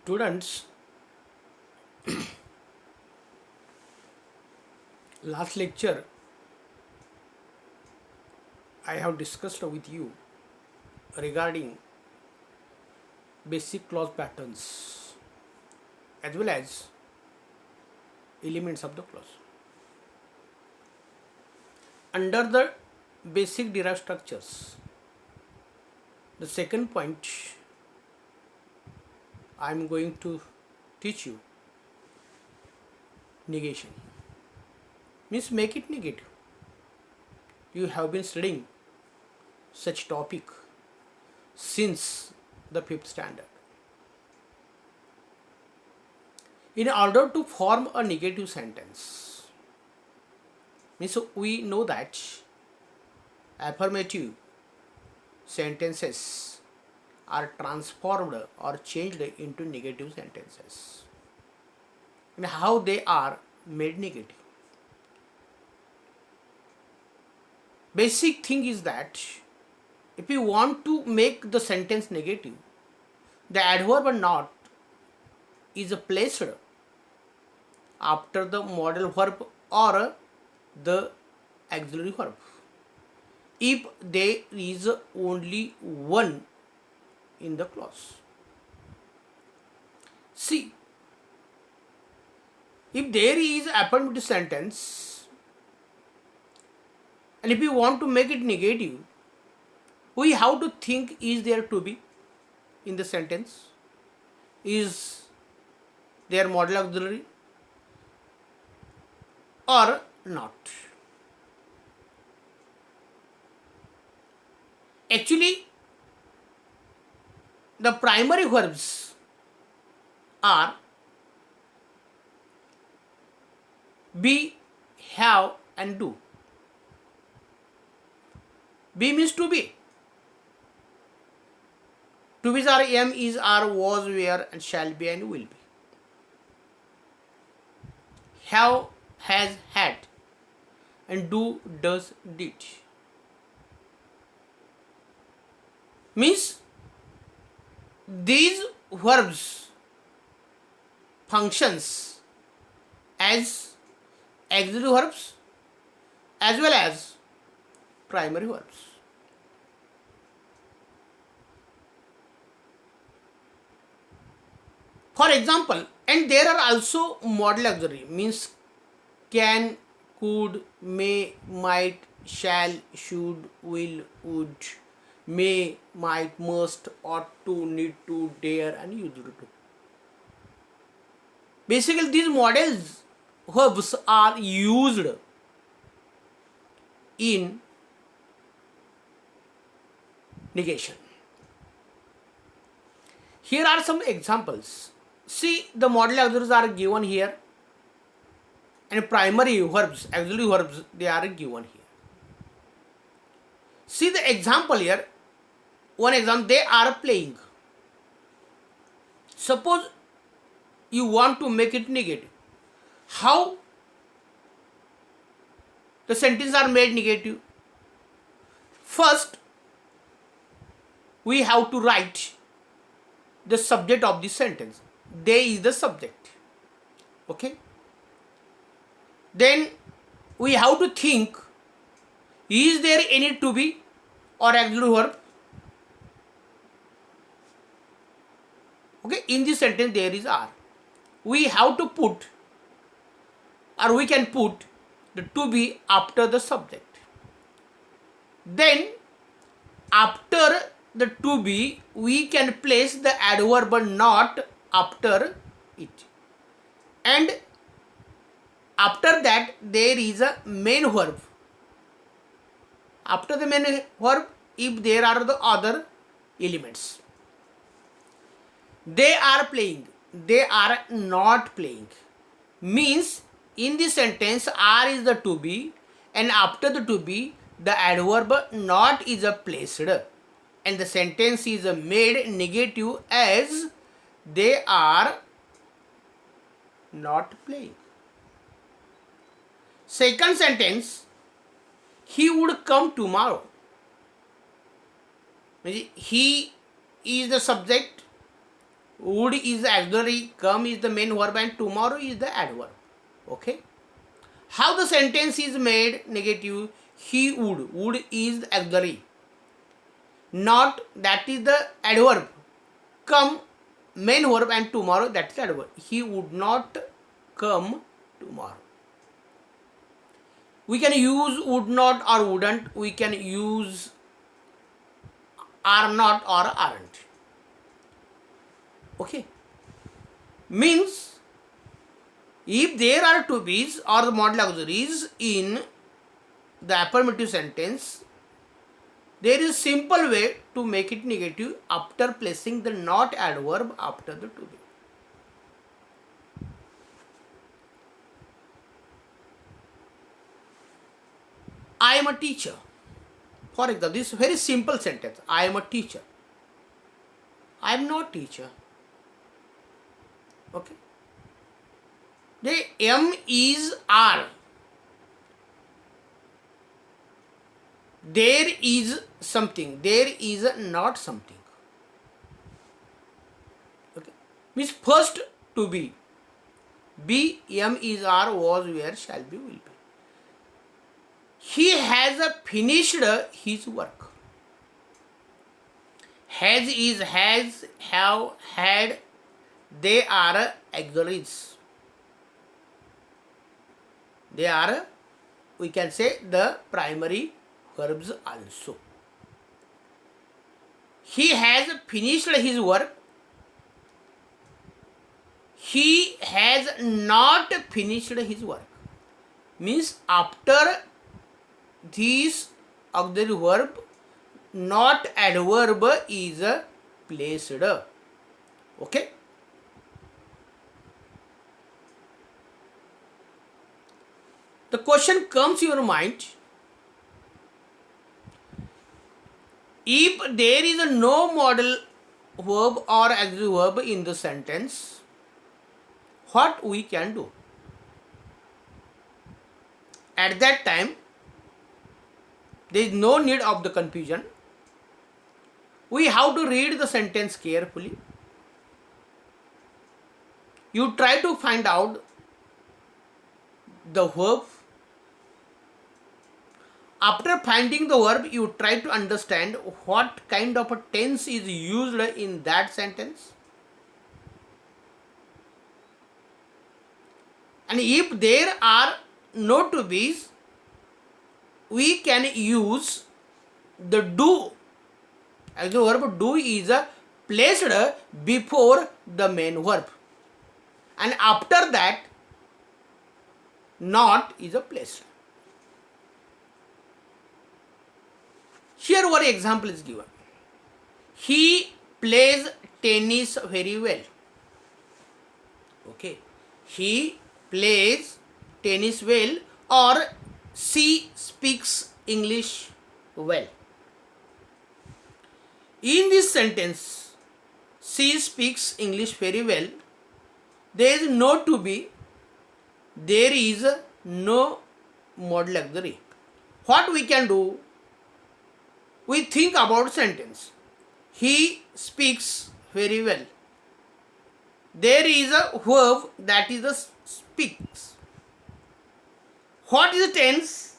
Students, last lecture I have discussed with you regarding basic clause patterns as well as elements of the clause. Under the basic derived structures, the second point I am going to teach you negation. Means make it negative. You have been studying such topic since the fifth standard. In order to form a negative sentence, means we know that affirmative sentences are transformed or changed into negative sentences. And how they are made negative. Basic thing is that if you want to make the sentence negative, the adverb not is placed after the modal verb or the auxiliary verb if there is only one in the clause. See, if there is affirmative sentence and if you want to make it negative, we have to think, is there to be in the sentence? Is there modal auxiliary or not? Actually, the primary verbs are be, have and do. Be means to be. To be are am, is, are, was, were and shall be and will be. Have, has, had and do, does, did. Means these verbs functions as auxiliary verbs as well as primary verbs. For example, and there are also modal auxiliary, means can, could, may, might, shall, should, will, would, may, might, must, ought to, need to, dare and used to. Basically, these modals verbs are used in negation. Here are some examples. See, the modal auxiliaries are given here and primary verbs, auxiliary verbs, they are given here. See the example here. One example, they are playing. Suppose you want to make it negative. How the sentences are made negative? First, we have to write the subject of the sentence. They is the subject. Okay. Then we have to think, is there any to be or auxiliary verb? Okay, in this sentence there is are. We have to put or we can put the to be after the subject. Then after the to be we can place the adverb not after it. And after that there is a main verb. After the main verb, if there are the other elements. They are playing. They are not playing. Means in this sentence are is the to be and after the to be the adverb not is placed and the sentence is made negative as they are not playing. Second sentence, he would come tomorrow. He is the subject would is the auxiliary, come is the main verb, and tomorrow is the adverb. Okay. How the sentence is made negative? He would. Would is the auxiliary. Not, that is the adverb. Come, main verb, and tomorrow, that is the adverb. He would not come tomorrow. We can use would not or wouldn't. We can use are not or aren't. Okay. Means, if there are to be's or the modal auxiliaries in the affirmative sentence, there is simple way to make it negative after placing the not adverb after the to be. I am a teacher. For example, this is a very simple sentence. I am a teacher. I am not teacher. Okay. The M is are. There is something. There is not something. Okay. Means first to be. Be, M is are, was, were, shall be, will be. He has finished his work. Has is, has, have, had, they are auxiliaries. They are, we can say, the primary verbs also. He has finished his work. He has not finished his work. Means after this auxiliary verb, not adverb is placed. Okay. The question comes to your mind, if there is no modal verb or auxiliary verb in the sentence, what we can do? At that time, there is no need of the confusion. We have to read the sentence carefully. You try to find out the verb. After finding the verb, you try to understand what kind of a tense is used in that sentence. And if there are no to be's, we can use the do. As the verb do is placed before the main verb. And after that, not is placed. Here one example is given. He plays tennis very well. Okay. He plays tennis well, or she speaks English well. In this sentence, she speaks English very well. There is no to be. There is no modal auxiliary. What we can do? We think about sentence. He speaks very well. There is a verb, that is the speaks. What is the tense?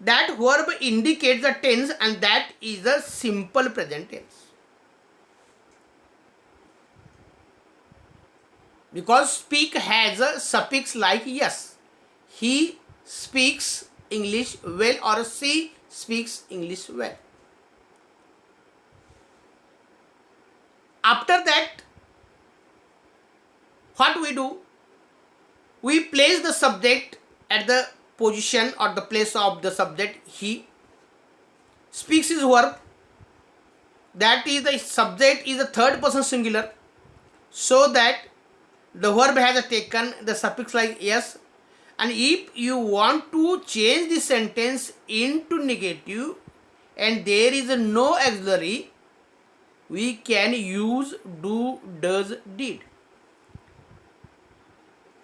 That verb indicates the tense, and that is the simple present tense. Because speak has a suffix like yes. He speaks English well, or she speaks English well. After that, what we do? We place the subject at the position or the place of the subject. He speaks his verb. That is, the subject is the third person singular, so that the verb has taken the suffix like yes. And if you want to change the sentence into negative and there is no auxiliary, we can use do, does, did.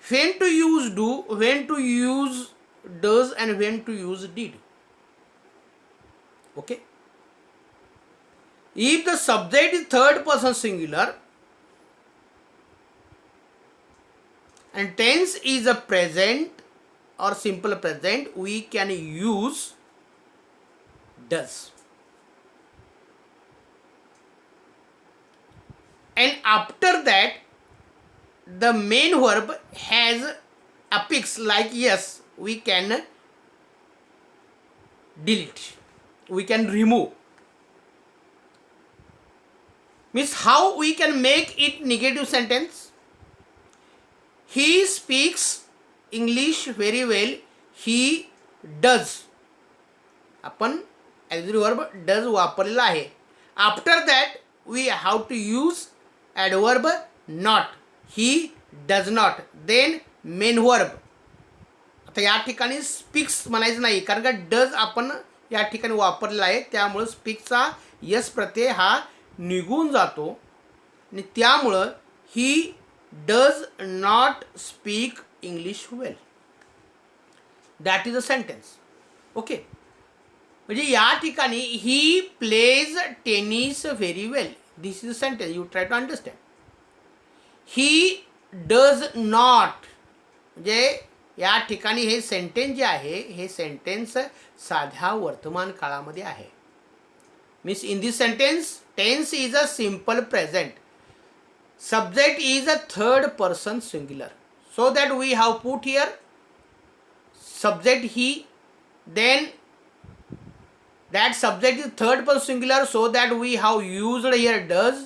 When to use do, when to use does, and when to use did. Okay. If the subject is third person singular, and tense is a present or simple present, we can use does. And after that, the main verb has affix like yes, we can delete, we can remove. Means how we can make it negative sentence. He speaks English very well. He does. आपण auxiliary verb does वापरलेला आहे. After that we have to use adverb not. He does not. Then main verb. आता या ठिकाणी speaks म्हणायचं नाही, कारण का डज आपण या ठिकाणी वापरलेला आहे, त्यामुळं स्पीकचा यस प्रत्यय हा निघून जातो आणि त्यामुळं he does not speak English well. That is a sentence. Okay, म्हणजे या ठिकाणी he plays tennis very well. This is a sentence. You try to understand. He does not, म्हणजे या ठिकाणी हे सेंटेन्स जे आहे, हे सेंटेन्स साध्या वर्तमान काळामध्ये आहे. Means in this sentence tense is a simple present. Subject is a third person singular. So that we have put here subject he, then that subject is third person singular, so that we have used here does.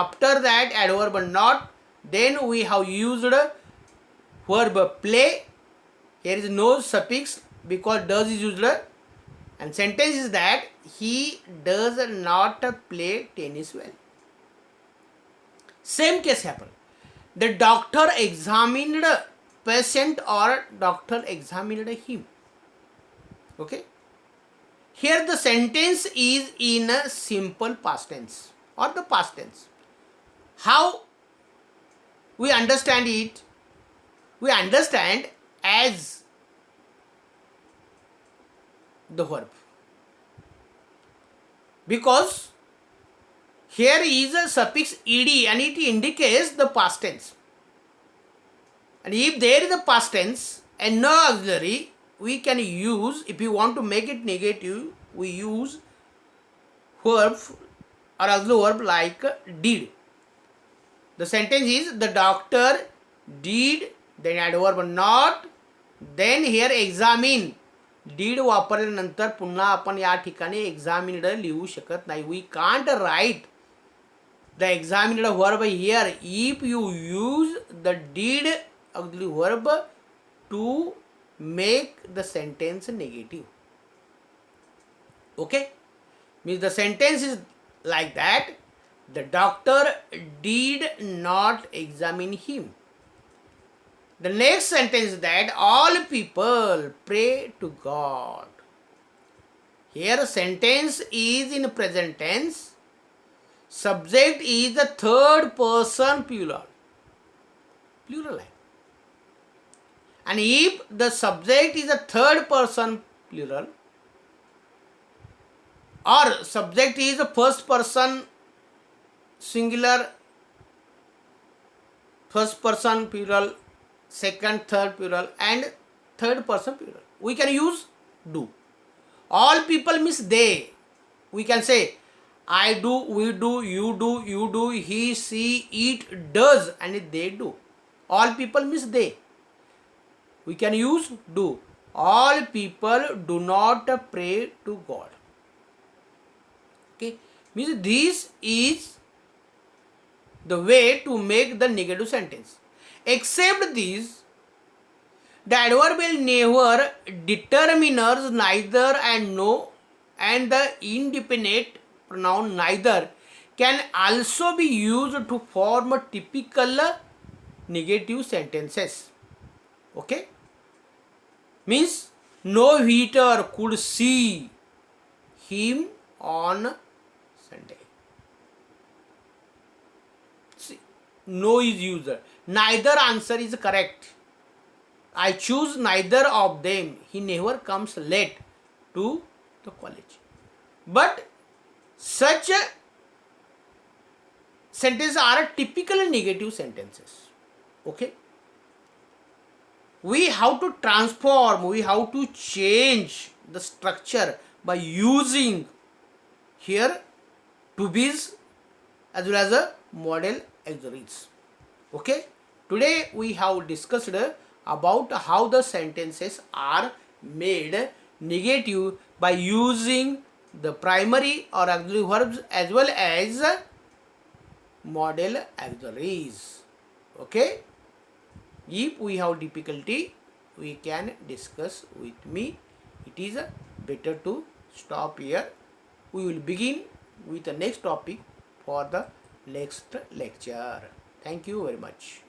After that adverb not, then we have used verb play. Here is no suffix because does is used, and sentence is that he does not play tennis well. Same case happened. The doctor examined patient or doctor examined him. Okay. Here the sentence is in a simple past tense or the past tense. How we understand it? We understand as the verb. Because here is a suffix ed and it indicates the past tense. And if there is a past tense and no auxiliary, we can use, if you want to make it negative, we use verb or auxiliary verb like did. The sentence is the doctor did, then adverb not, then here examine. did वापरल्यानंतर पुन्हा आपण या ठिकाणी examined लिहू शकत नाही. We can't write the examined verb here if you use the did auxiliary verb to make the sentence negative. Okay, means the sentence is like that. The doctor did not examine him. The next sentence is that all people pray to God. Here sentence is in present tense. Subject is the third person plural. Plural. And if the subject is a third person plural or subject is a first person singular, first person plural, second, third plural and third person plural, we can use do. All people means they. We can say I do, we do, you do, he, she, it, does and they do. All people means they. We can use do. All people do not pray to God. Okay, means this is the way to make the negative sentence. Except this, the adverbial never, determiners neither and no, and the indefinite pronoun neither can also be used to form typical negative sentences. Okay, means no waiter could see him on Sunday. See, no is used. Neither answer is correct. I choose neither of them. He never comes late to the college. But such sentences are typical negative sentences. Okay. we have to transform, we have to change the structure by using here to be's as well as a model auxiliaries. Okay, today we have discussed about how the sentences are made negative by using the primary or auxiliary verbs as well as model auxiliaries. Okay, if we have difficulty, we can discuss with me. It is better to stop here. We will begin with the next topic for the next lecture. Thank you very much.